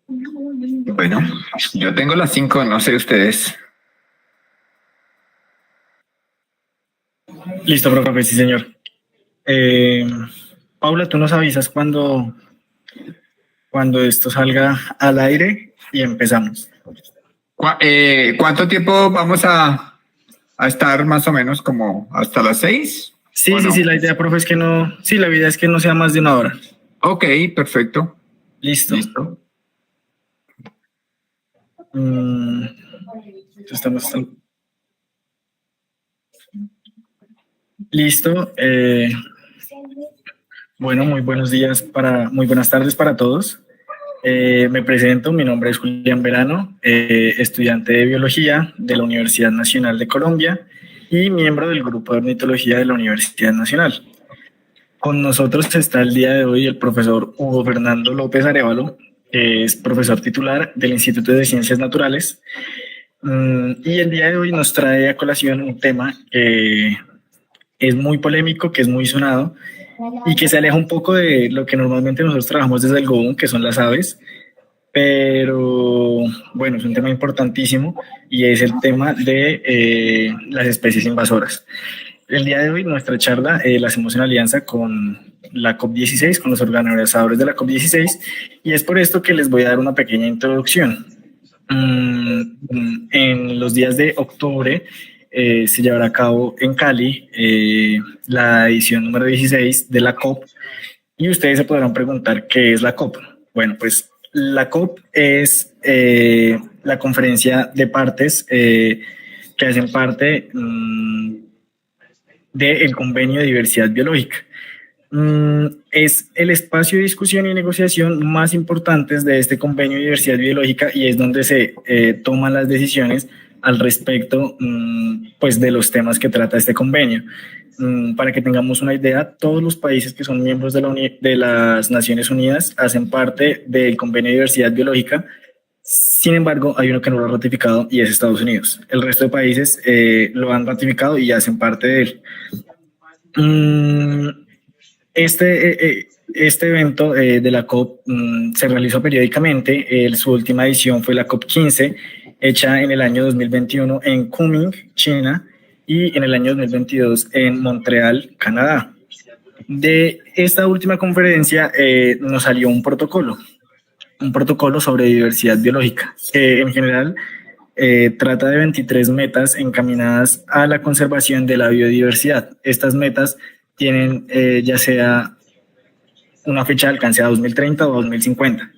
Bueno, yo tengo las 5, no sé ustedes. Listo, profe, sí, señor. Paula, tú nos avisas cuando esto salga al aire y empezamos. ¿Cuánto tiempo vamos a estar más o menos como hasta las 6? Sí, sí, no? sí, la idea, profe, es que no, sí, la idea es que no sea más de una hora. Ok, perfecto. Listo. Listo. Estamos. Listo. Bueno, muy buenas tardes para todos. Me presento, mi nombre es Julián Verano, estudiante de Biología de la Universidad Nacional de Colombia y miembro del Grupo de Ornitología de la Universidad Nacional. Con nosotros está el día de hoy el profesor Hugo Fernando López Arévalo, que es profesor titular del Instituto de Ciencias Naturales. Y el día de hoy nos trae a colación un tema que es muy polémico, que es muy sonado y que se aleja un poco de lo que normalmente nosotros trabajamos desde el GOUN, que son las aves, pero bueno, es un tema importantísimo y es el tema de las especies invasoras. El día de hoy nuestra charla la hacemos en alianza con la COP16, con los organizadores de la COP16, y es por esto que les voy a dar una pequeña introducción. En los días de octubre se llevará a cabo en Cali la edición número 16 de la COP, y ustedes se podrán preguntar qué es la COP. Bueno, pues la COP es la conferencia de partes que hacen parte del Convenio de Diversidad Biológica. Es el espacio de discusión y negociación más importantes de este Convenio de Diversidad Biológica y es donde se toman las decisiones al respecto pues de los temas que trata este convenio. Para que tengamos una idea, todos los países que son miembros de las Naciones Unidas hacen parte del Convenio de Diversidad Biológica. Sin embargo, hay uno que no lo ha ratificado y es Estados Unidos. El resto de países lo han ratificado y hacen parte de él. Este evento de la COP se realizó periódicamente. Su última edición fue la COP 15, hecha en el año 2021 en Kunming, China, y en el año 2022 en Montreal, Canadá. De esta última conferencia nos salió un protocolo sobre diversidad biológica, que en general trata de 23 metas encaminadas a la conservación de la biodiversidad. Estas metas tienen ya sea una fecha de alcance a 2030 o 2050.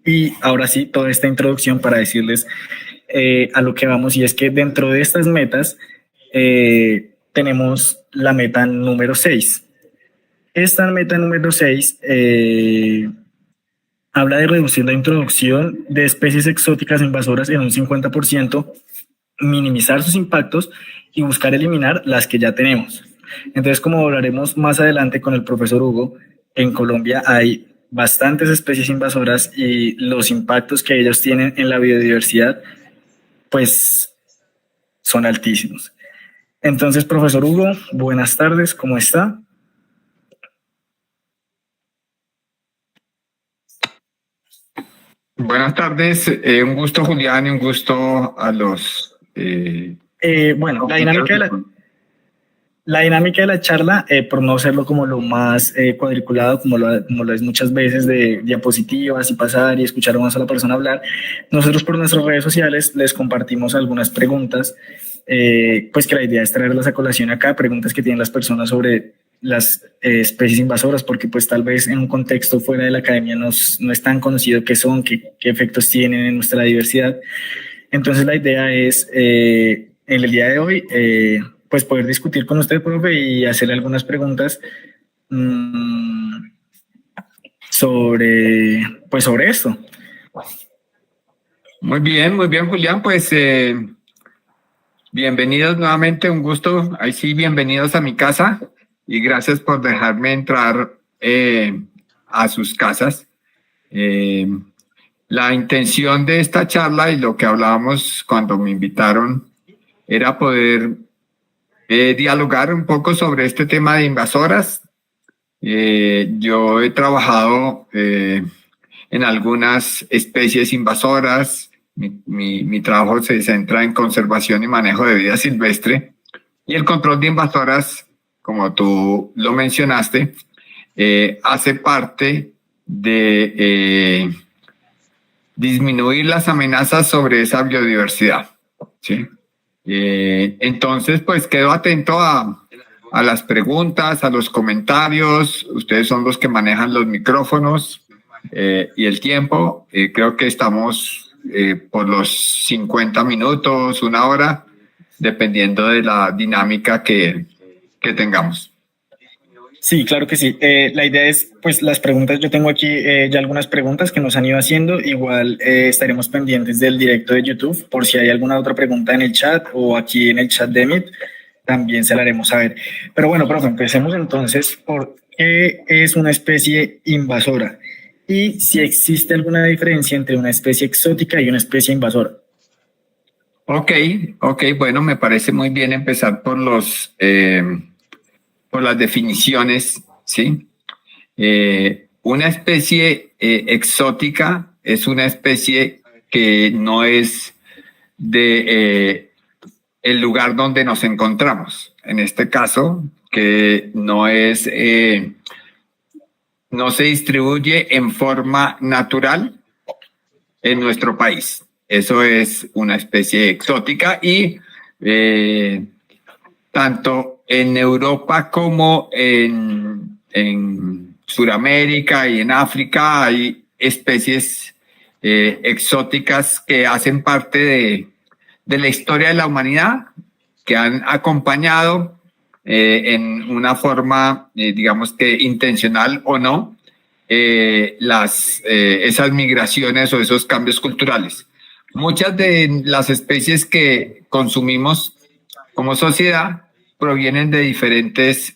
Y ahora sí, toda esta introducción para decirles a lo que vamos, y es que dentro de estas metas tenemos la meta número 6. Esta meta número 6 habla de reducir la introducción de especies exóticas invasoras en un 50%, minimizar sus impactos y buscar eliminar las que ya tenemos. Entonces, como hablaremos más adelante con el profesor Hugo, en Colombia hay bastantes especies invasoras y los impactos que ellos tienen en la biodiversidad, pues, son altísimos. Entonces, profesor Hugo, buenas tardes, ¿cómo está? Buenas tardes, un gusto Julián y un gusto a los Bueno, compañeros. la dinámica de la charla, por no hacerlo como lo más cuadriculado, como lo es muchas veces de diapositivas y pasar y escuchar a una sola persona hablar, nosotros por nuestras redes sociales les compartimos algunas preguntas, pues que la idea es traerlas a colación acá, preguntas que tienen las personas sobre las especies invasoras, porque pues tal vez en un contexto fuera de la academia no es tan conocido qué son, qué efectos tienen en nuestra diversidad. Entonces la idea es, en el día de hoy, pues poder discutir con usted, profe, y hacerle algunas preguntas mmm, sobre esto. Muy bien Julián, pues bienvenidos nuevamente, un gusto. Ahí sí, bienvenidos a mi casa y gracias por dejarme entrar a sus casas. Eh, la intención de esta charla y lo que hablábamos cuando me invitaron era poder dialogar un poco sobre este tema de invasoras. Yo he trabajado en algunas especies invasoras. Mi trabajo se centra en conservación y manejo de vida silvestre y el control de invasoras, como tú lo mencionaste, hace parte de disminuir las amenazas sobre esa biodiversidad, ¿sí? Entonces, pues quedo atento a las preguntas, a los comentarios. Ustedes son los que manejan los micrófonos y el tiempo. Creo que estamos por los 50 minutos, una hora, dependiendo de la dinámica que tengamos. Sí, claro que sí. La idea es, pues las preguntas, yo tengo aquí ya algunas preguntas que nos han ido haciendo. Igual estaremos pendientes del directo de YouTube por si hay alguna otra pregunta en el chat o aquí en el chat de Meet, también se la haremos saber. Pero bueno, profe, empecemos entonces por qué es una especie invasora y si existe alguna diferencia entre una especie exótica y una especie invasora. Ok, bueno, me parece muy bien empezar por por las definiciones, ¿sí? Una especie exótica es una especie que no es de el lugar donde nos encontramos. En este caso, que no se distribuye en forma natural en nuestro país. Eso es una especie exótica y tanto en Europa como en Sudamérica y en África hay especies exóticas que hacen parte de la historia de la humanidad, que han acompañado en una forma, digamos que intencional o no, esas migraciones o esos cambios culturales. Muchas de las especies que consumimos como sociedad provienen de diferentes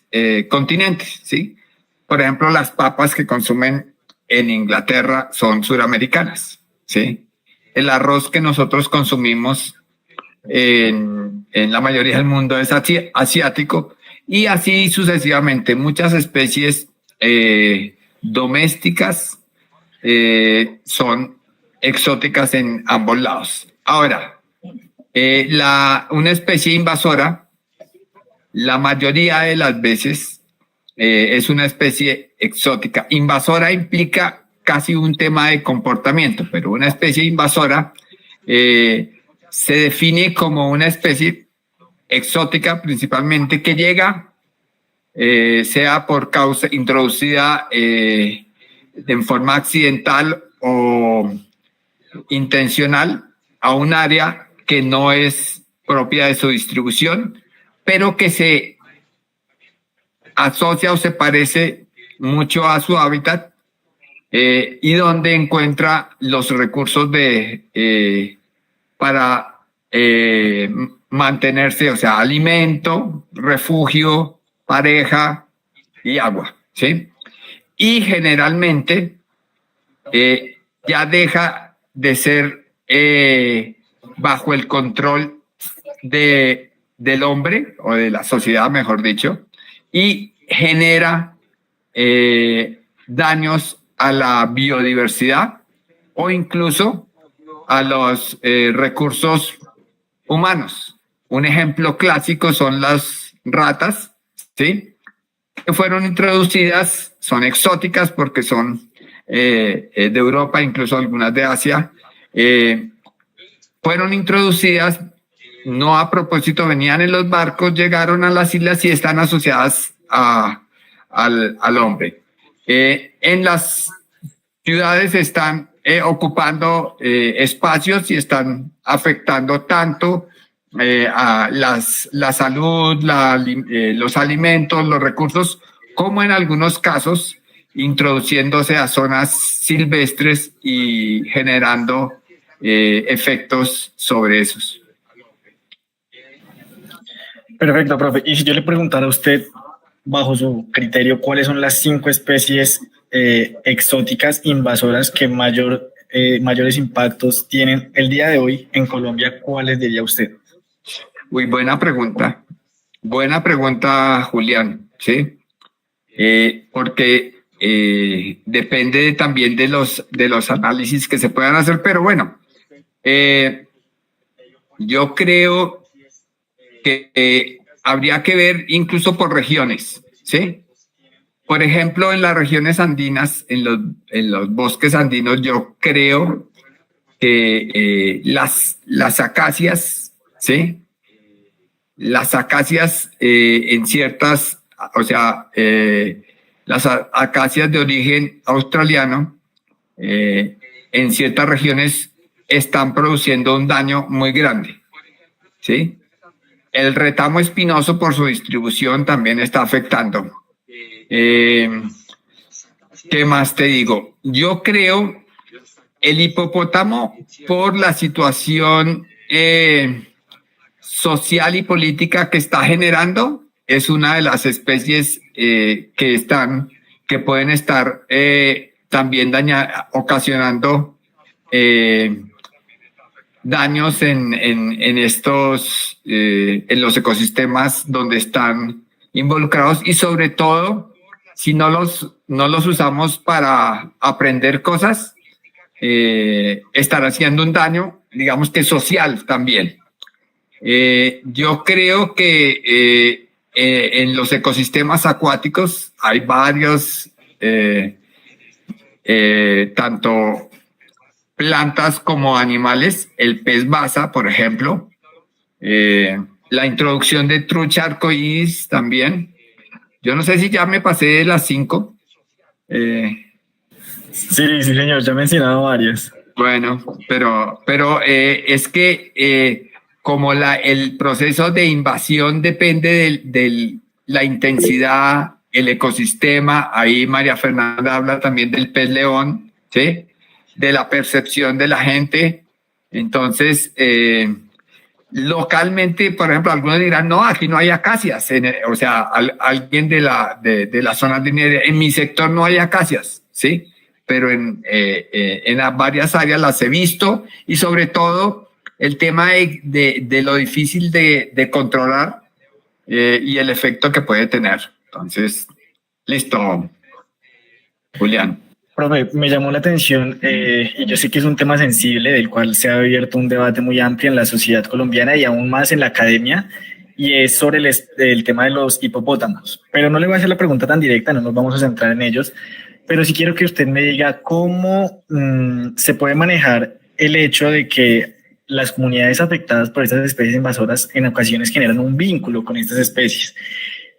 continentes, ¿sí? Por ejemplo, las papas que consumen en Inglaterra son suramericanas, ¿sí? El arroz que nosotros consumimos en la mayoría del mundo es asiático y así sucesivamente. Muchas especies domésticas son exóticas en ambos lados. Ahora, una especie invasora, la mayoría de las veces es una especie exótica. Invasora implica casi un tema de comportamiento, pero una especie invasora se define como una especie exótica principalmente que llega, sea por causa introducida en forma accidental o intencional a un área que no es propia de su distribución, pero que se asocia o se parece mucho a su hábitat y donde encuentra los recursos para mantenerse, o sea, alimento, refugio, pareja y agua, ¿sí? Y generalmente ya deja de ser bajo el control del hombre o de la sociedad, mejor dicho, y genera daños a la biodiversidad o incluso a los recursos humanos. Un ejemplo clásico son las ratas, ¿sí? Que fueron introducidas, son exóticas porque son de Europa, incluso algunas de Asia. Fueron introducidas, no a propósito, venían en los barcos, llegaron a las islas y están asociadas al hombre. En las ciudades están ocupando espacios y están afectando tanto a la salud, los alimentos, los recursos, como en algunos casos introduciéndose a zonas silvestres y generando efectos sobre esos. Perfecto, profe. Y si yo le preguntara a usted, bajo su criterio, ¿cuáles son las 5 especies exóticas invasoras que mayores impactos tienen el día de hoy en Colombia? ¿Cuáles diría usted? Uy, buena pregunta. Buena pregunta, Julián, ¿sí? Porque depende también de los análisis que se puedan hacer, pero bueno, yo creo que habría que ver incluso por regiones, ¿sí? Por ejemplo, en las regiones andinas, en los bosques andinos, yo creo que las acacias, ¿sí? Las acacias en ciertas, o sea, las acacias de origen australiano, en ciertas regiones están produciendo un daño muy grande, ¿sí? El retamo espinoso por su distribución también está afectando. ¿Qué más te digo? Yo creo el hipopótamo por la situación social y política que está generando es una de las especies que pueden estar también ocasionando daños en los ecosistemas donde están involucrados, y sobre todo si no los usamos para aprender cosas, estar haciendo un daño, digamos que social también. Yo creo que en los ecosistemas acuáticos hay varios, tanto plantas como animales, el pez basa, por ejemplo, la introducción de trucha arcoíris también. Yo no sé si ya me pasé de las 5. Sí, señor, ya he mencionado varias. Bueno, pero es que como el proceso de invasión depende de la intensidad, el ecosistema, ahí María Fernanda habla también del pez león, ¿sí? De la percepción de la gente. Entonces, localmente, por ejemplo, algunos dirán, no, aquí no hay acacias. O sea, alguien de las zonas de Nigeria, en mi sector no hay acacias, ¿sí? Pero en varias áreas las he visto, y sobre todo el tema de lo difícil de controlar y el efecto que puede tener. Entonces, listo, Julián. Profe, me llamó la atención, y yo sé que es un tema sensible del cual se ha abierto un debate muy amplio en la sociedad colombiana y aún más en la academia, y es sobre el tema de los hipopótamos. Pero no le voy a hacer la pregunta tan directa, no nos vamos a centrar en ellos, pero sí quiero que usted me diga cómo se puede manejar el hecho de que las comunidades afectadas por estas especies invasoras en ocasiones generan un vínculo con estas especies,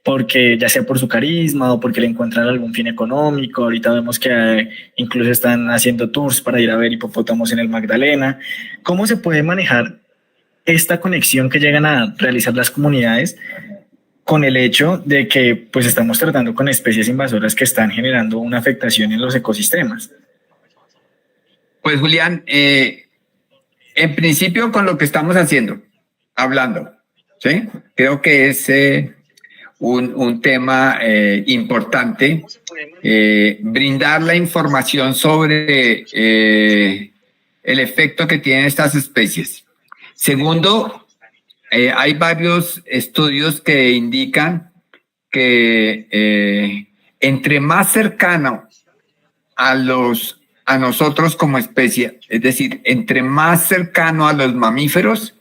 porque ya sea por su carisma o porque le encuentran algún fin económico. Ahorita vemos que incluso están haciendo tours para ir a ver hipopótamos en el Magdalena. ¿Cómo se puede manejar esta conexión que llegan a realizar las comunidades con el hecho de que pues estamos tratando con especies invasoras que están generando una afectación en los ecosistemas? Pues Julián, en principio con lo que estamos hablando, ¿sí? Creo que es un tema importante, brindar la información sobre el efecto que tienen estas especies. Segundo, hay varios estudios que indican que entre más cercano a a nosotros como especie, es decir, entre más cercano a los mamíferos,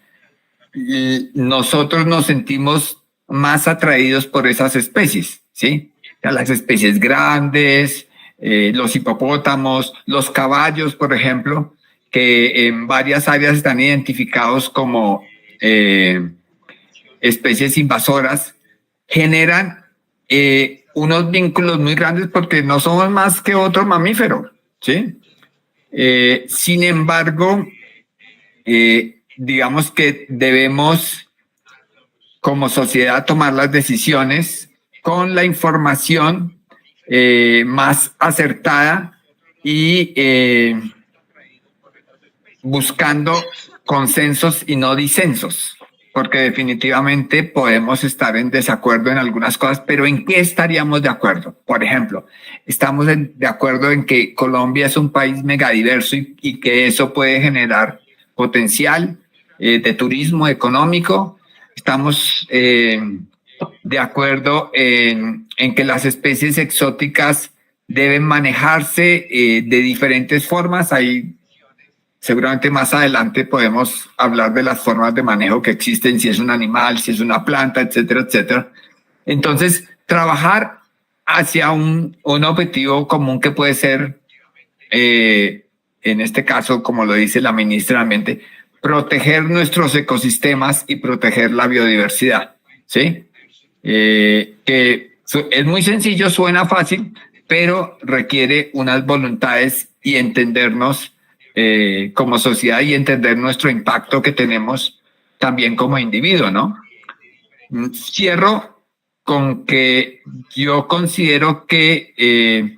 nosotros nos sentimos más atraídos por esas especies, ¿sí? O sea, las especies grandes, los hipopótamos, los caballos, por ejemplo, que en varias áreas están identificados como especies invasoras, generan unos vínculos muy grandes porque no somos más que otro mamífero, ¿sí? Sin embargo, digamos que debemos como sociedad tomar las decisiones con la información más acertada y buscando consensos y no disensos, porque definitivamente podemos estar en desacuerdo en algunas cosas, pero ¿en qué estaríamos de acuerdo? Por ejemplo, estamos de acuerdo en que Colombia es un país megadiverso y que eso puede generar potencial de turismo económico. Estamos de acuerdo en que las especies exóticas deben manejarse de diferentes formas. Hay seguramente más adelante podemos hablar de las formas de manejo que existen, si es un animal, si es una planta, etcétera, etcétera. Entonces, trabajar hacia un objetivo común que puede ser, en este caso, como lo dice la ministra de Ambiente, proteger nuestros ecosistemas y proteger la biodiversidad, ¿sí? Que es muy sencillo, suena fácil, pero requiere unas voluntades y entendernos como sociedad y entender nuestro impacto que tenemos también como individuo, ¿no? Cierro con que yo considero que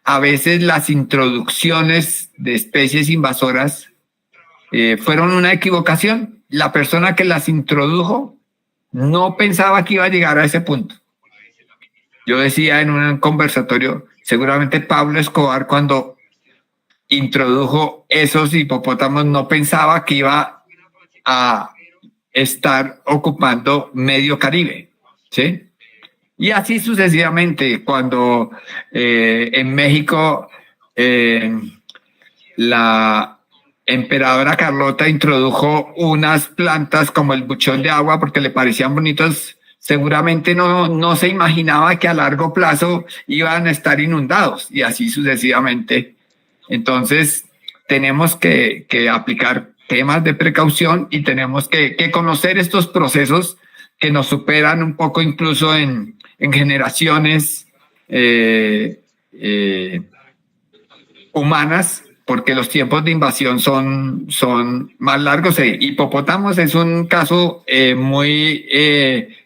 a veces las introducciones de especies invasoras fueron una equivocación. La persona que las introdujo no pensaba que iba a llegar a ese punto. Yo decía en un conversatorio, seguramente Pablo Escobar cuando introdujo esos hipopótamos no pensaba que iba a estar ocupando medio Caribe, ¿sí? Y así sucesivamente, cuando en México la emperadora Carlota introdujo unas plantas como el buchón de agua porque le parecían bonitos, seguramente no se imaginaba que a largo plazo iban a estar inundados y así sucesivamente. Entonces, tenemos que aplicar temas de precaución y tenemos que conocer estos procesos que nos superan un poco incluso en generaciones humanas, porque los tiempos de invasión son más largos. Hipopótamos es un caso muy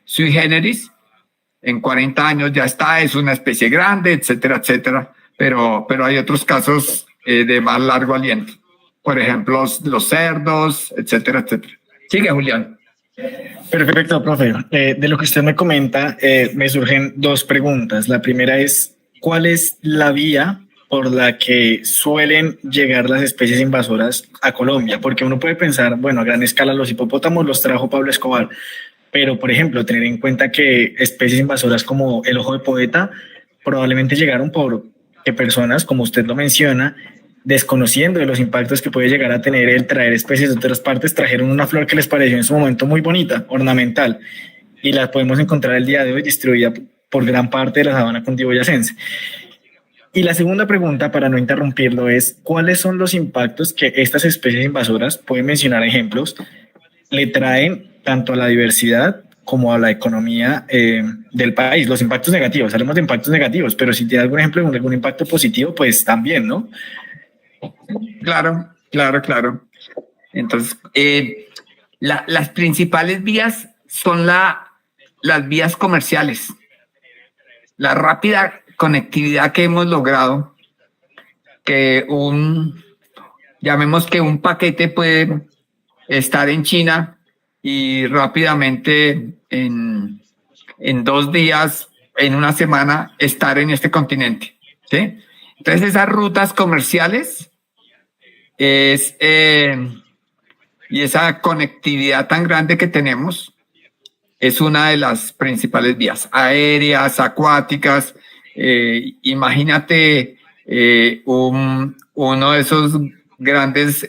sui generis. En 40 años ya está, es una especie grande, etcétera, etcétera. Pero hay otros casos de más largo aliento. Por ejemplo, los cerdos, etcétera, etcétera. Sigue, Julián. Perfecto, profe. De lo que usted me comenta, me surgen dos preguntas. La primera es, ¿cuál es la vía por la que suelen llegar las especies invasoras a Colombia? Porque uno puede pensar, bueno, a gran escala los hipopótamos los trajo Pablo Escobar, pero, por ejemplo, tener en cuenta que especies invasoras como el ojo de poeta probablemente llegaron por que personas, como usted lo menciona, desconociendo de los impactos que puede llegar a tener el traer especies de otras partes, trajeron una flor que les pareció en su momento muy bonita, ornamental, y la podemos encontrar el día de hoy distribuida por gran parte de la sabana cundiboyacense. Y la segunda pregunta, para no interrumpirlo, es ¿cuáles son los impactos que estas especies invasoras, pueden mencionar ejemplos, le traen tanto a la diversidad como a la economía del país? Los impactos negativos, hablemos de impactos negativos, pero si tiene algún ejemplo, algún impacto positivo, pues también, ¿no? Claro. Entonces, las principales vías son las vías comerciales. La rápida conectividad que hemos logrado, que llamemos que un paquete puede estar en China y rápidamente en 2 días, en una semana, estar en este continente, ¿sí? Entonces esas rutas comerciales y esa conectividad tan grande que tenemos es una de las principales vías, aéreas, acuáticas. Imagínate uno de esos grandes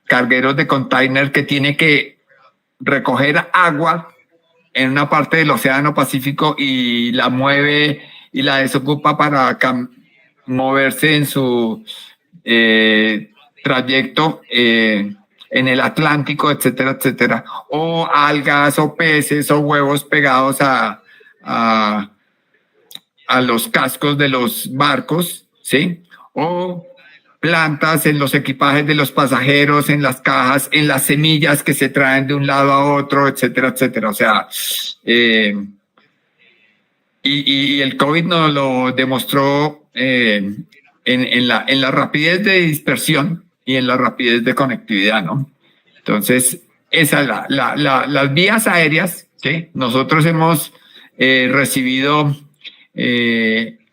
cargueros de container que tiene que recoger agua en una parte del Océano Pacífico y la mueve y la desocupa para moverse en su trayecto en el Atlántico, etcétera, etcétera, o algas o peces o huevos pegados a los cascos de los barcos, ¿sí? O plantas en los equipajes de los pasajeros, en las cajas, en las semillas que se traen de un lado a otro, etcétera, etcétera. O sea, y el COVID nos lo demostró en la rapidez de dispersión y en la rapidez de conectividad, ¿no? Entonces, esa las vías aéreas, ¿sí? Nosotros hemos recibido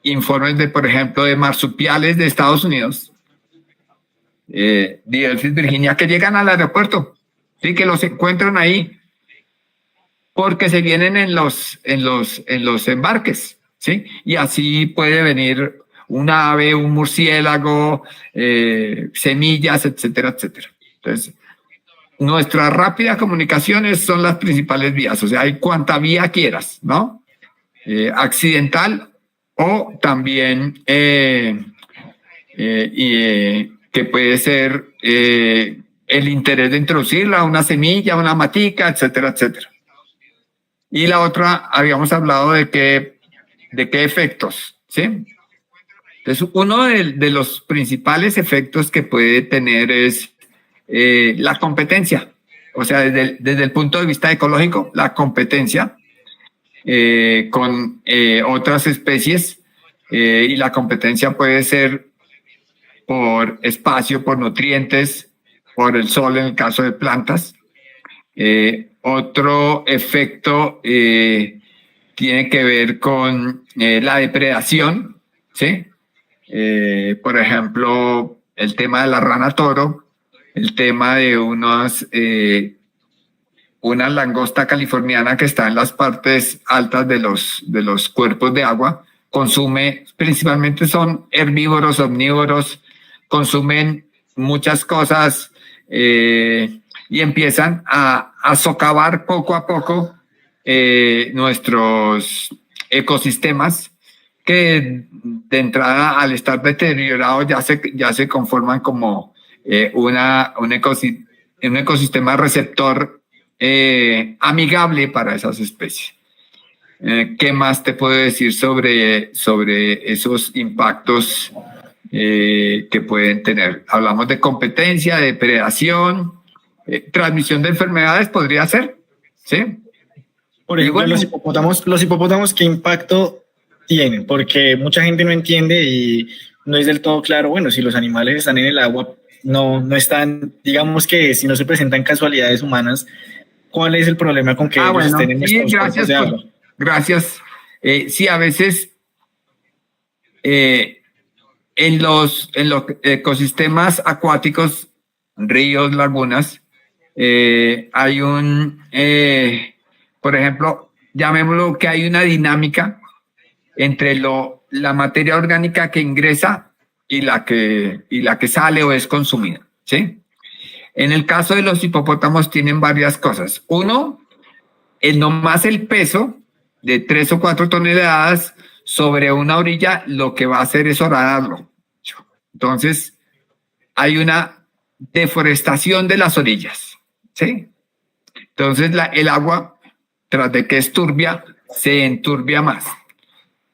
informes de, por ejemplo, de marsupiales de Estados Unidos, de Delphis, Virginia, que llegan al aeropuerto, ¿sí? Que los encuentran ahí porque se vienen en los embarques, ¿sí? Y así puede venir un ave, un murciélago, semillas, etcétera, etcétera. Entonces, nuestras rápidas comunicaciones son las principales vías, o sea, hay cuanta vía quieras, ¿no? Accidental o también que puede ser el interés de introducirla, una semilla, una matica, etcétera, etcétera. Y la otra, habíamos hablado de qué efectos, ¿sí? Entonces, uno de los principales efectos que puede tener es la competencia. O sea, desde el punto de vista ecológico, la competencia con otras especies, y la competencia puede ser por espacio, por nutrientes, por el sol en el caso de plantas. Otro efecto tiene que ver con la depredación, ¿sí? Por ejemplo, el tema de la rana toro, el tema de una langosta californiana que está en las partes altas de los cuerpos de agua, consume, principalmente son herbívoros, omnívoros, consumen muchas cosas y empiezan a socavar poco a poco nuestros ecosistemas, que de entrada, al estar deteriorados, ya se conforman como un ecosistema receptor amigable para esas especies. ¿Qué más te puedo decir sobre esos impactos que pueden tener? Hablamos de competencia, de depredación, transmisión de enfermedades podría ser, ¿sí? Por ejemplo, bueno, los hipopótamos, ¿qué impacto tienen? Porque mucha gente no entiende y no es del todo claro. Bueno, si los animales están en el agua, no están, digamos que si no se presentan casualidades humanas, ¿cuál es el problema con que ellos estén en estos cuerpos de agua? Gracias. Sí, a veces en los ecosistemas acuáticos, ríos, lagunas, hay por ejemplo, llamémoslo que hay una dinámica entre la materia orgánica que ingresa y la que sale o es consumida, ¿sí? En el caso de los hipopótamos tienen varias cosas. Uno, nomás el peso de 3 o 4 toneladas sobre una orilla, lo que va a hacer es horadarlo. Entonces, hay una deforestación de las orillas, ¿sí? Entonces, el agua, tras de que es turbia, se enturbia más.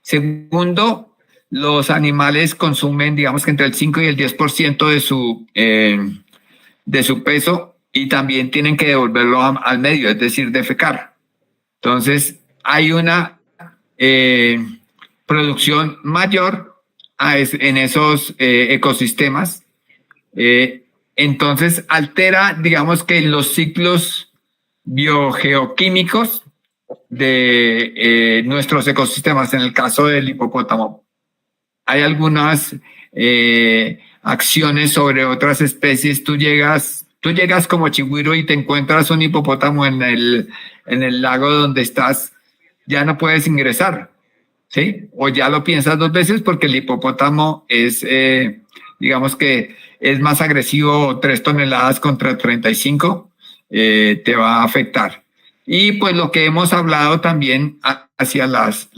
Segundo, los animales consumen, digamos que entre el 5 y el 10% de su peso, y también tienen que devolverlo al medio, es decir, defecar. Entonces, hay una producción mayor en esos ecosistemas. Entonces, altera, digamos que los ciclos biogeoquímicos de nuestros ecosistemas. En el caso del hipopótamo, hay algunas acciones sobre otras especies. Tú llegas como chigüiro y te encuentras un hipopótamo en el lago donde estás, ya no puedes ingresar, ¿sí? O ya lo piensas dos veces porque el hipopótamo es, digamos que es más agresivo, 3 toneladas contra 35, te va a afectar. Y pues lo que hemos hablado también hacia las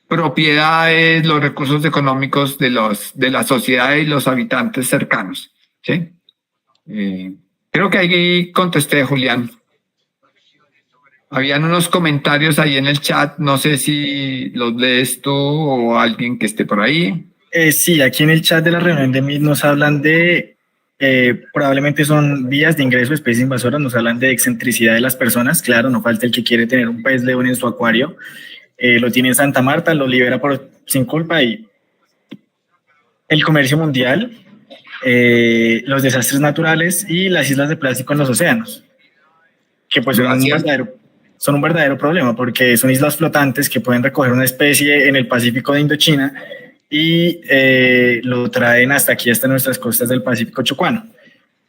propiedades, los recursos económicos de la sociedad y los habitantes cercanos, ¿sí? Creo que ahí contesté, Julián. Habían unos comentarios ahí en el chat, no sé si los lees tú o alguien que esté por ahí. Sí, aquí en el chat de la reunión de MIT nos hablan de, probablemente son vías de ingreso de especies invasoras, nos hablan de excentricidad de las personas, claro, no falta el que quiere tener un pez león en su acuario, lo tiene en Santa Marta, lo libera sin culpa y el comercio mundial, los desastres naturales y las islas de plástico en los océanos, que pues son un verdadero problema porque son islas flotantes que pueden recoger una especie en el Pacífico de Indochina y lo traen hasta aquí, hasta nuestras costas del Pacífico chocuano.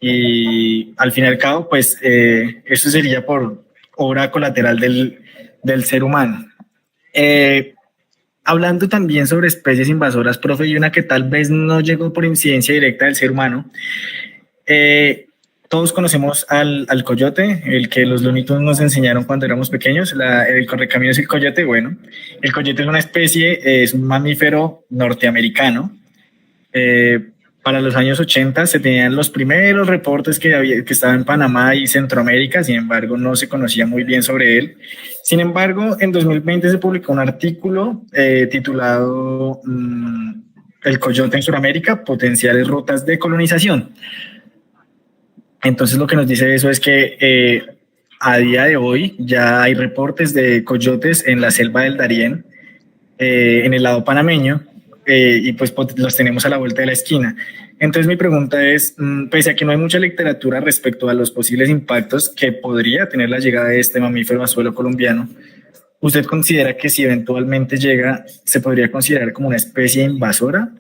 Y al fin y al cabo, pues eso sería por obra colateral del ser humano. Hablando también sobre especies invasoras, profe, y una que tal vez no llegó por incidencia directa del ser humano. Todos conocemos al coyote, el que los Looney Tunes nos enseñaron cuando éramos pequeños, el correcaminos y el coyote. Bueno, el coyote es una especie, es un mamífero norteamericano. Para los años 80 se tenían los primeros reportes que estaba en Panamá y Centroamérica, sin embargo no se conocía muy bien sobre él. Sin embargo, en 2020 se publicó un artículo titulado El coyote en Sudamérica, potenciales rutas de colonización. Entonces lo que nos dice eso es que a día de hoy ya hay reportes de coyotes en la selva del Darién, en el lado panameño, y pues los tenemos a la vuelta de la esquina. Entonces mi pregunta es, pese a que no hay mucha literatura respecto a los posibles impactos que podría tener la llegada de este mamífero a suelo colombiano, ¿usted considera que si eventualmente llega, se podría considerar como una especie invasora?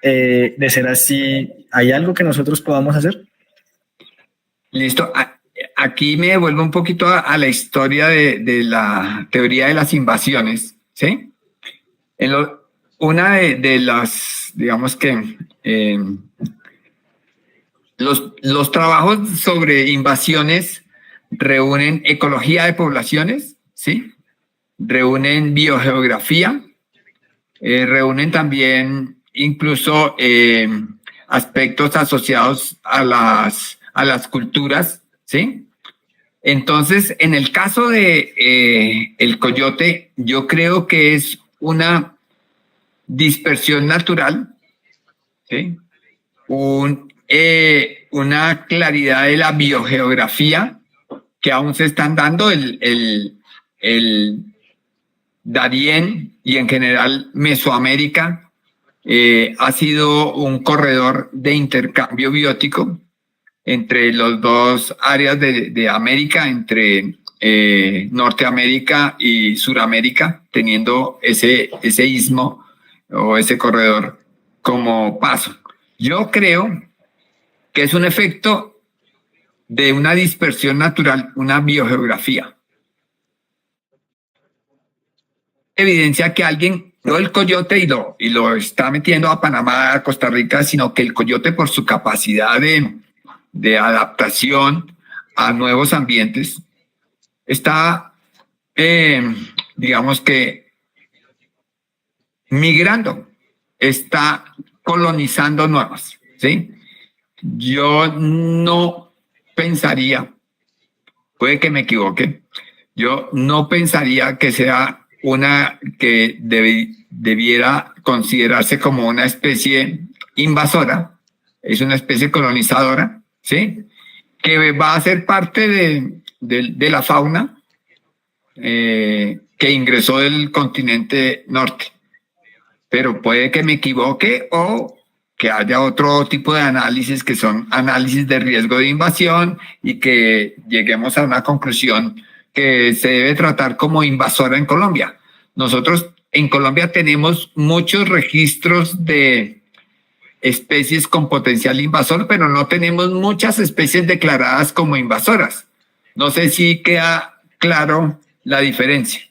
De ser así, ¿hay algo que nosotros podamos hacer? Listo. Aquí me devuelvo un poquito a la historia de la teoría de las invasiones, ¿sí? Una de las, digamos que, los trabajos sobre invasiones reúnen ecología de poblaciones, ¿sí? Reúnen biogeografía, reúnen también incluso aspectos asociados a las culturas, ¿sí? Entonces, en el caso de el coyote, yo creo que es una dispersión natural, ¿sí? Una claridad de la biogeografía que aún se están dando, el Darién y en general Mesoamérica ha sido un corredor de intercambio biótico entre los dos áreas de América, entre Norteamérica y Suramérica, teniendo ese istmo o ese corredor como paso. Yo creo que es un efecto de una dispersión natural, una biogeografía. Evidencia que alguien no el coyote y lo está metiendo a Panamá, a Costa Rica, sino que el coyote por su capacidad de adaptación a nuevos ambientes está, digamos que, migrando, está colonizando nuevas, ¿sí? Yo no pensaría, puede que me equivoque, yo no pensaría que sea una que debiera considerarse como una especie invasora, es una especie colonizadora, ¿sí? Que va a ser parte de la fauna que ingresó del continente norte. Pero puede que me equivoque o que haya otro tipo de análisis que son análisis de riesgo de invasión y que lleguemos a una conclusión que se debe tratar como invasora en Colombia. Nosotros en Colombia tenemos muchos registros de especies con potencial invasor, pero no tenemos muchas especies declaradas como invasoras. No sé si queda claro la diferencia,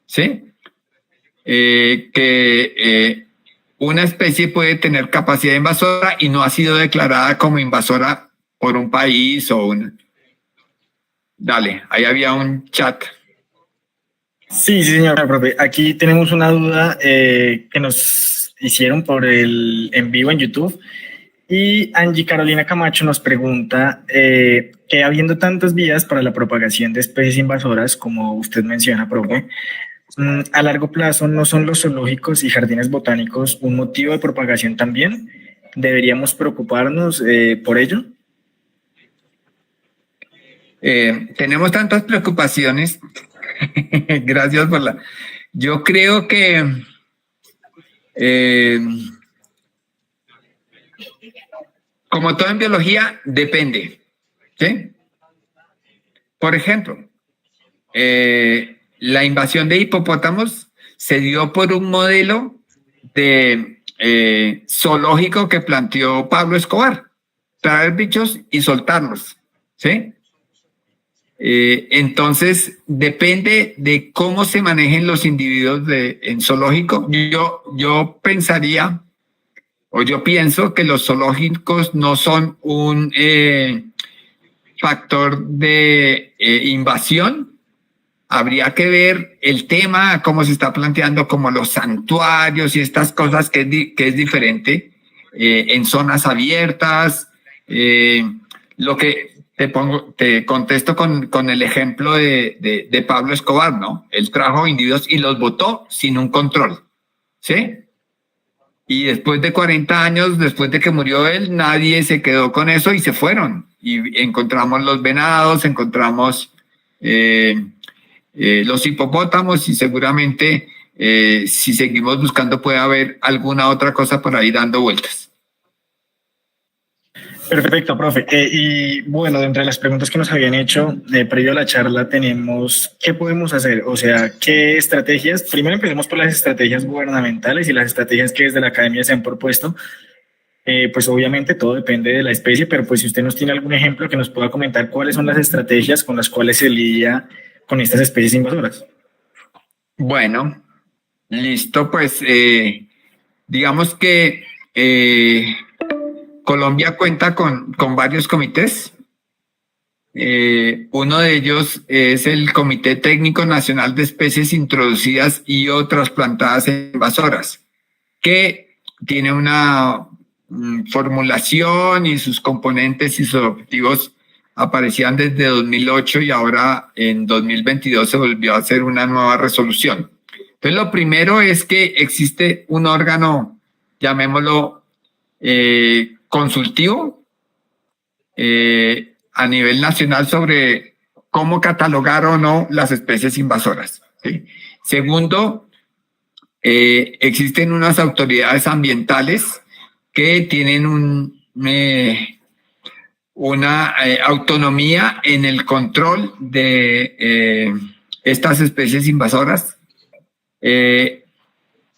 ¿sí? Que una especie puede tener capacidad invasora y no ha sido declarada como invasora por un país o un... Dale, ahí había un chat. Sí, sí, señor profe. Aquí tenemos una duda que nos hicieron por el en vivo en YouTube. Y Angie Carolina Camacho nos pregunta que habiendo tantas vías para la propagación de especies invasoras, como usted menciona, profe, a largo plazo, ¿no son los zoológicos y jardines botánicos un motivo de propagación también? ¿Deberíamos preocuparnos por ello? Tenemos tantas preocupaciones. Gracias por la... Yo creo que como todo en biología, depende, ¿sí? Por ejemplo, la invasión de hipopótamos se dio por un modelo de zoológico que planteó Pablo Escobar, traer bichos y soltarlos, ¿sí? Entonces, depende de cómo se manejen los individuos en zoológico. Yo pensaría, o yo pienso que los zoológicos no son un factor de invasión. Habría que ver el tema, cómo se está planteando, como los santuarios y estas cosas, que es diferente en zonas abiertas. Lo que te contesto con el ejemplo de Pablo Escobar, ¿no? Él trajo individuos y los botó sin un control, ¿sí? Y después de 40 años, después de que murió él, nadie se quedó con eso y se fueron. Y encontramos los venados, encontramos los hipopótamos y seguramente si seguimos buscando puede haber alguna otra cosa por ahí dando vueltas. Perfecto, profe. Y bueno, dentro de las preguntas que nos habían hecho previo a la charla tenemos, ¿qué podemos hacer? O sea, ¿qué estrategias? Primero empecemos por las estrategias gubernamentales y las estrategias que desde la academia se han propuesto. Pues obviamente todo depende de la especie, pero pues si usted nos tiene algún ejemplo que nos pueda comentar cuáles son las estrategias con las cuales se lidia con estas especies invasoras. Bueno, listo, pues digamos que Colombia cuenta con varios comités. Uno de ellos es el Comité Técnico Nacional de Especies Introducidas y o Trasplantadas e Invasoras, que tiene una formulación y sus componentes y sus objetivos aparecían desde 2008 y ahora en 2022 se volvió a hacer una nueva resolución. Entonces, lo primero es que existe un órgano, llamémoslo consultivo a nivel nacional sobre cómo catalogar o no las especies invasoras, ¿sí? Segundo, existen unas autoridades ambientales que tienen una autonomía en el control de estas especies invasoras.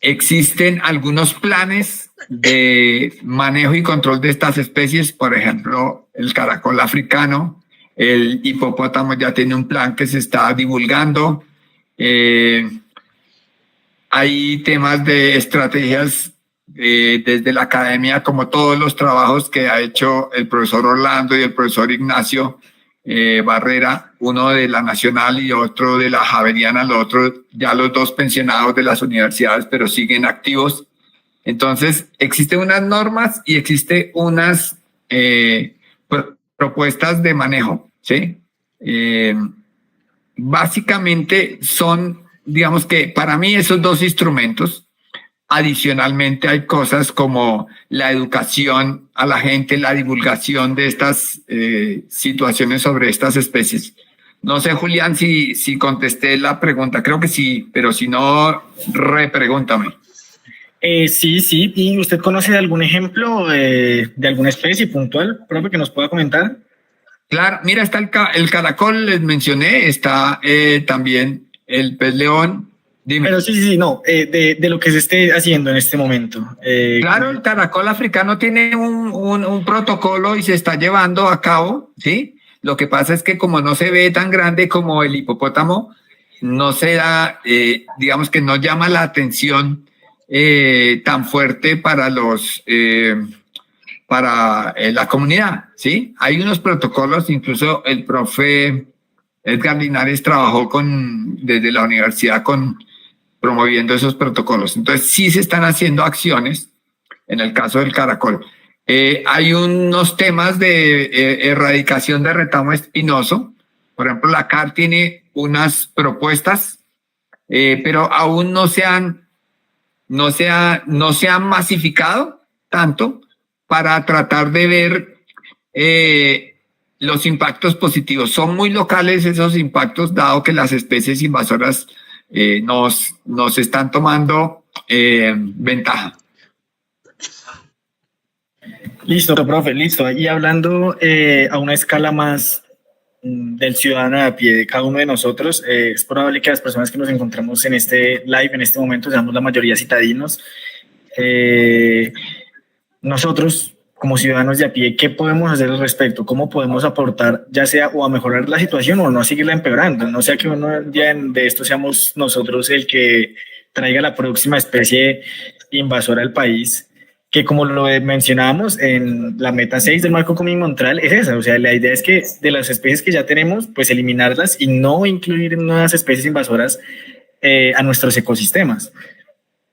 Existen algunos planes de manejo y control de estas especies, por ejemplo, el caracol africano, el hipopótamo ya tiene un plan que se está divulgando. Hay temas de estrategias desde la academia, como todos los trabajos que ha hecho el profesor Orlando y el profesor Ignacio Barrera, uno de la Nacional y otro de la Javeriana, los otros ya los dos pensionados de las universidades, pero siguen activos. Entonces, existen unas normas y existen unas propuestas de manejo, ¿sí? Básicamente son, digamos que para mí esos dos instrumentos. Adicionalmente hay cosas como la educación a la gente, la divulgación de estas situaciones sobre estas especies. No sé, Julián, si contesté la pregunta, creo que sí, pero si no, repregúntame. Sí. ¿Y usted conoce de algún ejemplo de alguna especie puntual, profe, que nos pueda comentar? Claro, mira, está el caracol, les mencioné, está también el pez león. Dime. Pero no, de lo que se esté haciendo en este momento. Claro, el caracol africano tiene un protocolo y se está llevando a cabo, ¿sí? Lo que pasa es que como no se ve tan grande como el hipopótamo, no se da, digamos que no llama la atención tan fuerte para la comunidad, ¿sí? Hay unos protocolos, incluso el profe Edgar Linares trabajó desde la universidad promoviendo esos protocolos. Entonces, sí se están haciendo acciones en el caso del caracol. Hay unos temas de erradicación de retamo espinoso. Por ejemplo, la CAR tiene unas propuestas, pero aún no se han masificado tanto para tratar de ver los impactos positivos. Son muy locales esos impactos, dado que las especies invasoras nos están tomando ventaja. Listo, profe, listo. Y hablando a una escala más del ciudadano a pie de cada uno de nosotros, es probable que las personas que nos encontramos en este live, en este momento, seamos la mayoría citadinos. Nosotros, como ciudadanos de a pie, ¿qué podemos hacer al respecto? ¿Cómo podemos aportar, ya sea o a mejorar la situación o no a seguirla empeorando? No sea que un día de esto seamos nosotros el que traiga la próxima especie invasora al país, que como lo mencionábamos en la meta 6 del marco común Montreal, es esa. O sea, la idea es que de las especies que ya tenemos, pues eliminarlas y no incluir nuevas especies invasoras a nuestros ecosistemas.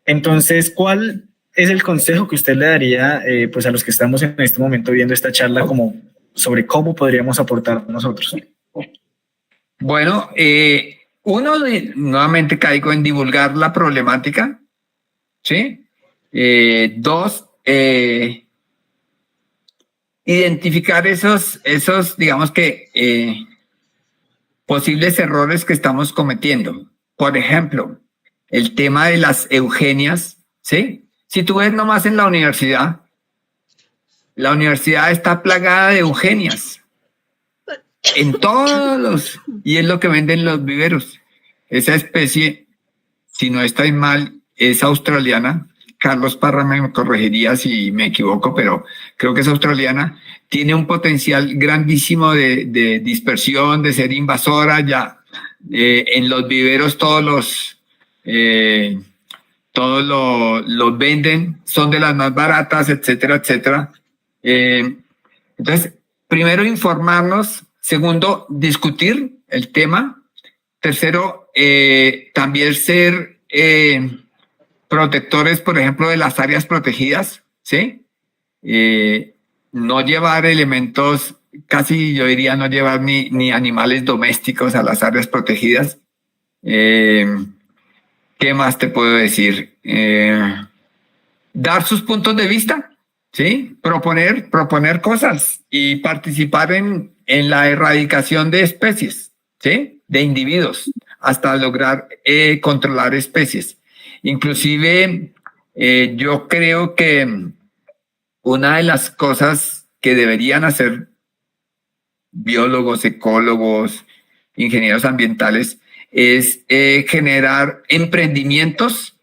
Entonces, ¿cuál es el consejo que usted le daría pues a los que estamos en este momento viendo esta charla como sobre cómo podríamos aportar nosotros? Bueno, nuevamente caigo en divulgar la problemática, ¿sí? Dos, identificar esos, digamos que, posibles errores que estamos cometiendo. Por ejemplo, el tema de las eugenias, ¿sí? Si tú ves nomás en la universidad está plagada de eugenias. En todos y es lo que venden los viveros. Esa especie, si no estoy mal, es australiana. Carlos Parra me corregiría si me equivoco, pero creo que es australiana. Tiene un potencial grandísimo de dispersión, de ser invasora. Ya en los viveros todos los venden, son de las más baratas, etcétera, etcétera. Entonces, primero informarnos. Segundo, discutir el tema. Tercero, también ser protectores, por ejemplo, de las áreas protegidas, ¿sí? No llevar elementos, casi yo diría no llevar ni animales domésticos a las áreas protegidas. ¿Qué más te puedo decir? Dar sus puntos de vista, ¿sí? Proponer cosas y participar en la erradicación de especies, ¿sí? De individuos, hasta lograr controlar especies. Inclusive, yo creo que una de las cosas que deberían hacer biólogos, ecólogos, ingenieros ambientales, es generar emprendimientos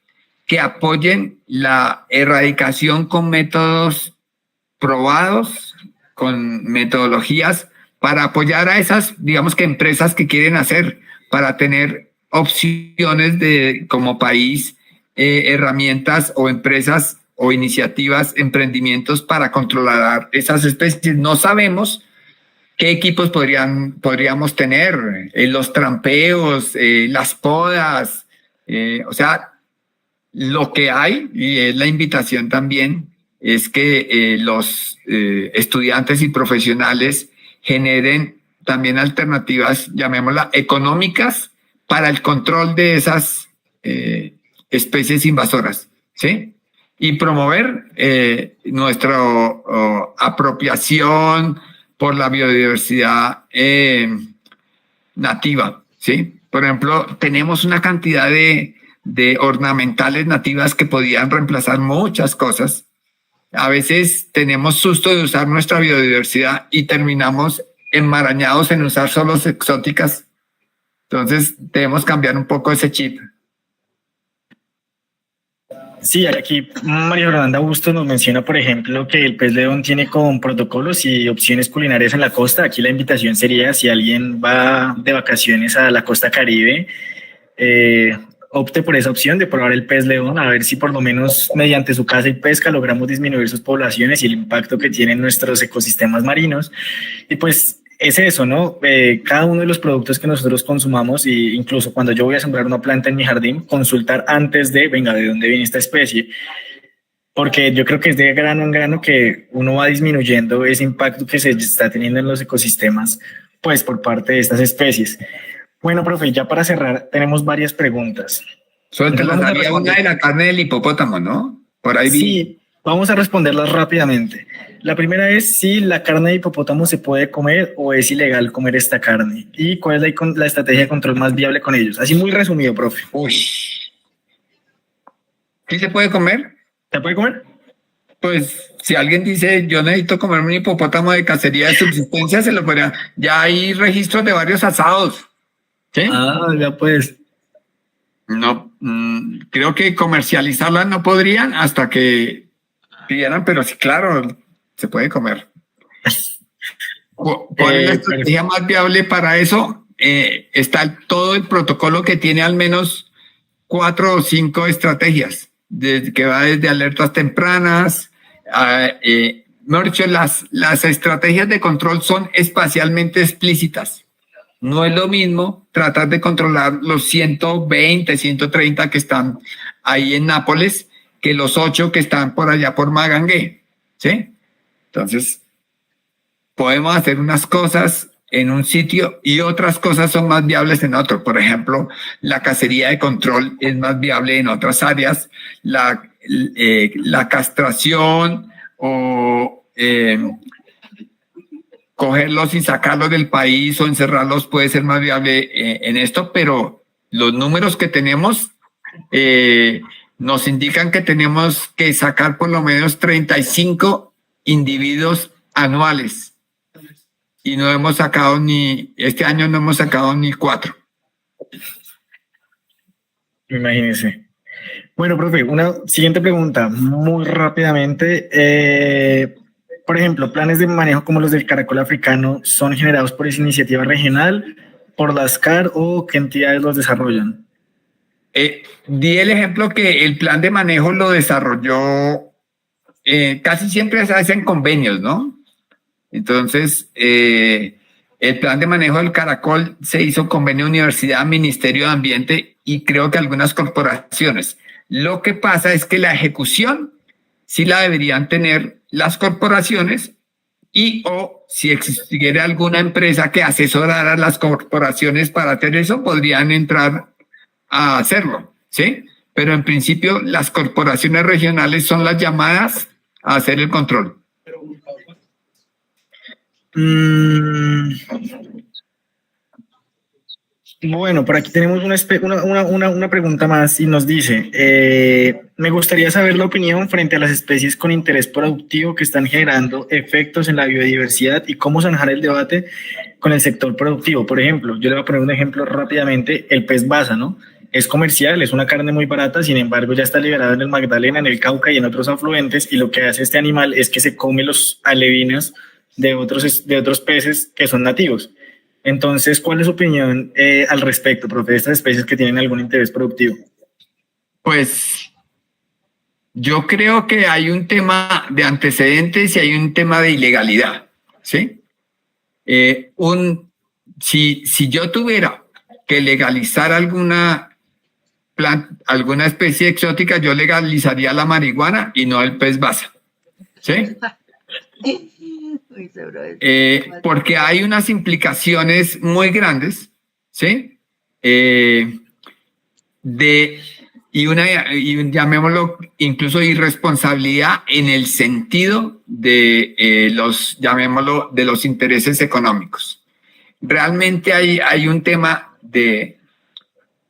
que apoyen la erradicación con métodos probados, con metodologías, para apoyar a esas, digamos que empresas que quieren hacer, para tener opciones como país, herramientas o empresas o iniciativas, emprendimientos para controlar esas especies. No sabemos qué equipos podríamos tener, los trampeos, las podas, o sea, lo que hay, y es la invitación también, es que los estudiantes y profesionales generen también alternativas, llamémoslas económicas, para el control de esas especies invasoras, ¿sí? Y promover nuestra apropiación por la biodiversidad nativa, ¿sí? Por ejemplo, tenemos una cantidad de ornamentales nativas que podían reemplazar muchas cosas. A veces tenemos susto de usar nuestra biodiversidad y terminamos enmarañados en usar solo exóticas. Entonces, debemos cambiar un poco ese chip. Sí, aquí María Fernanda Bustos nos menciona, por ejemplo, que el Pez León tiene con protocolos y opciones culinarias en la costa. Aquí la invitación sería, si alguien va de vacaciones a la costa Caribe, opte por esa opción de probar el pez león, a ver si por lo menos mediante su caza y pesca logramos disminuir sus poblaciones y el impacto que tienen nuestros ecosistemas marinos. Y pues es eso, ¿no? Cada uno de los productos que nosotros consumamos, y incluso cuando yo voy a sembrar una planta en mi jardín, consultar antes de, venga, ¿de dónde viene esta especie? Porque yo creo que es de grano en grano que uno va disminuyendo ese impacto que se está teniendo en los ecosistemas, pues por parte de estas especies. Bueno, profe, ya para cerrar, tenemos varias preguntas. Suelta la salida una de la carne del hipopótamo, ¿no? Por ahí vi. Sí, vamos a responderlas rápidamente. La primera es si la carne de hipopótamo se puede comer o es ilegal comer esta carne. ¿Y cuál es la estrategia de control más viable con ellos? Así muy resumido, profe. Uy. ¿Sí se puede comer? ¿Se puede comer? Pues si alguien dice yo necesito comer un hipopótamo de cacería de subsistencia, se lo podría. Ya hay registros de varios asados. ¿Sí? Ah, ya pues. No, creo que comercializarla no podrían hasta que pidieran, pero sí, claro, se puede comer. ¿Cuál es la estrategia más viable para eso? Está todo el protocolo que tiene al menos 4 o 5 estrategias, que va desde alertas tempranas. Las estrategias de control son espacialmente explícitas. No es lo mismo tratar de controlar los 120, 130 que están ahí en Nápoles que los 8 que están por allá por Magangué, ¿sí? Entonces, podemos hacer unas cosas en un sitio y otras cosas son más viables en otro. Por ejemplo, la cacería de control es más viable en otras áreas. La castración o cogerlos y sacarlos del país o encerrarlos puede ser más viable en esto, pero los números que tenemos nos indican que tenemos que sacar por lo menos 35 individuos anuales y no hemos sacado este año no hemos sacado ni 4. Imagínese. Bueno, profe, una siguiente pregunta, muy rápidamente. Por ejemplo, planes de manejo como los del caracol africano son generados por esa iniciativa regional, por las CAR o qué entidades los desarrollan. Di el ejemplo que el plan de manejo lo desarrolló, casi siempre se hacen convenios, ¿no? Entonces, el plan de manejo del caracol se hizo convenio Universidad, Ministerio de Ambiente y creo que algunas corporaciones. Lo que pasa es que la ejecución sí la deberían tener las corporaciones y o si existiera alguna empresa que asesorara a las corporaciones para hacer eso, podrían entrar a hacerlo, ¿sí? Pero en principio las corporaciones regionales son las llamadas a hacer el control. Bueno, por aquí tenemos una pregunta más y nos dice, me gustaría saber la opinión frente a las especies con interés productivo que están generando efectos en la biodiversidad y cómo zanjar el debate con el sector productivo. Por ejemplo, yo le voy a poner un ejemplo rápidamente, el pez basa, ¿no? Es comercial, es una carne muy barata, sin embargo ya está liberado en el Magdalena, en el Cauca y en otros afluentes y lo que hace este animal es que se come los alevinos de otros peces que son nativos. Entonces, ¿cuál es su opinión al respecto, profe, de estas especies que tienen algún interés productivo? Pues yo creo que hay un tema de antecedentes y hay un tema de ilegalidad, ¿sí? Si yo tuviera que legalizar alguna especie exótica, yo legalizaría la marihuana y no el pez basa, ¿sí? Porque hay unas implicaciones muy grandes, ¿sí? Llamémoslo incluso irresponsabilidad en el sentido de los intereses económicos. Realmente hay un tema de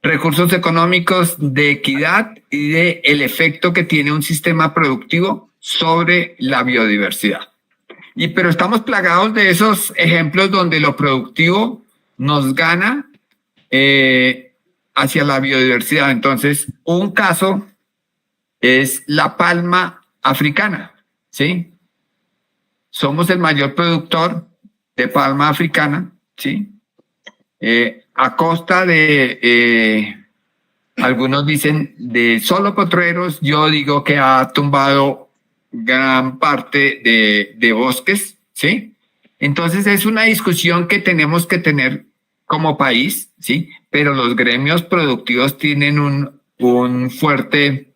recursos económicos, de equidad y de el efecto que tiene un sistema productivo sobre la biodiversidad. Pero estamos plagados de esos ejemplos donde lo productivo nos gana hacia la biodiversidad. Entonces, un caso es la palma africana, ¿sí? Somos el mayor productor de palma africana, ¿sí? A costa de algunos dicen de solo potreros, yo digo que ha tumbado gran parte de bosques, ¿sí? Entonces es una discusión que tenemos que tener como país, ¿sí? Pero los gremios productivos tienen un fuerte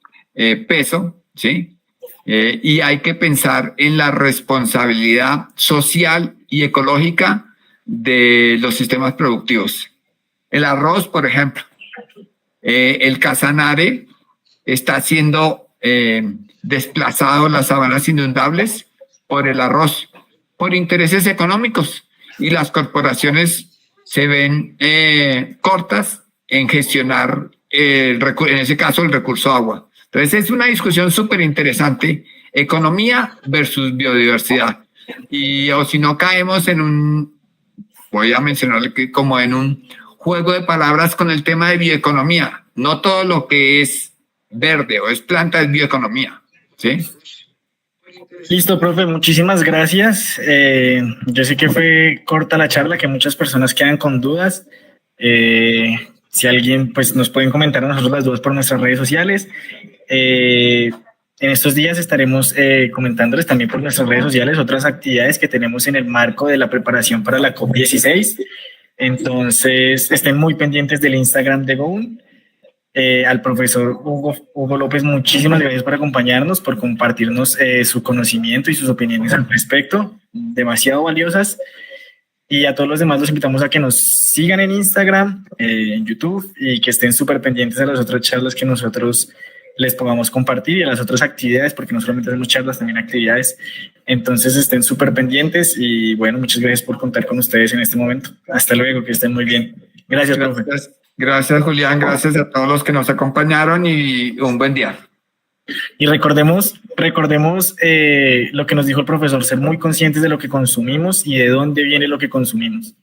peso, ¿sí? Y hay que pensar en la responsabilidad social y ecológica de los sistemas productivos. El arroz, por ejemplo, el Casanare está siendo desplazado, las sabanas inundables, por el arroz, por intereses económicos, y las corporaciones se ven cortas en gestionar, en ese caso, el recurso agua. Entonces es una discusión súper interesante, economía versus biodiversidad. Y o si no caemos en voy a mencionarle que como en un juego de palabras con el tema de bioeconomía. No todo lo que es verde o es planta es bioeconomía, ¿sí? Listo, profe, muchísimas gracias. Yo sé que fue corta la charla, que muchas personas quedan con dudas. Si alguien, pues nos pueden comentar a nosotros las dudas por nuestras redes sociales. En estos días estaremos comentándoles también por nuestras redes sociales otras actividades que tenemos en el marco de la preparación para la COP16. Entonces, estén muy pendientes del Instagram de GOUN. Al profesor Hugo López, muchísimas gracias por acompañarnos, por compartirnos su conocimiento y sus opiniones al respecto, demasiado valiosas. Y a todos los demás los invitamos a que nos sigan en Instagram, en YouTube, y que estén súper pendientes a las otras charlas que nosotros les podamos compartir y a las otras actividades, porque no solamente hacemos charlas, también actividades. Entonces estén súper pendientes y bueno, muchas gracias por contar con ustedes en este momento. Hasta luego, que estén muy bien. Gracias, profe. Gracias, Julián. Gracias a todos los que nos acompañaron y un buen día. Y recordemos lo que nos dijo el profesor, ser muy conscientes de lo que consumimos y de dónde viene lo que consumimos.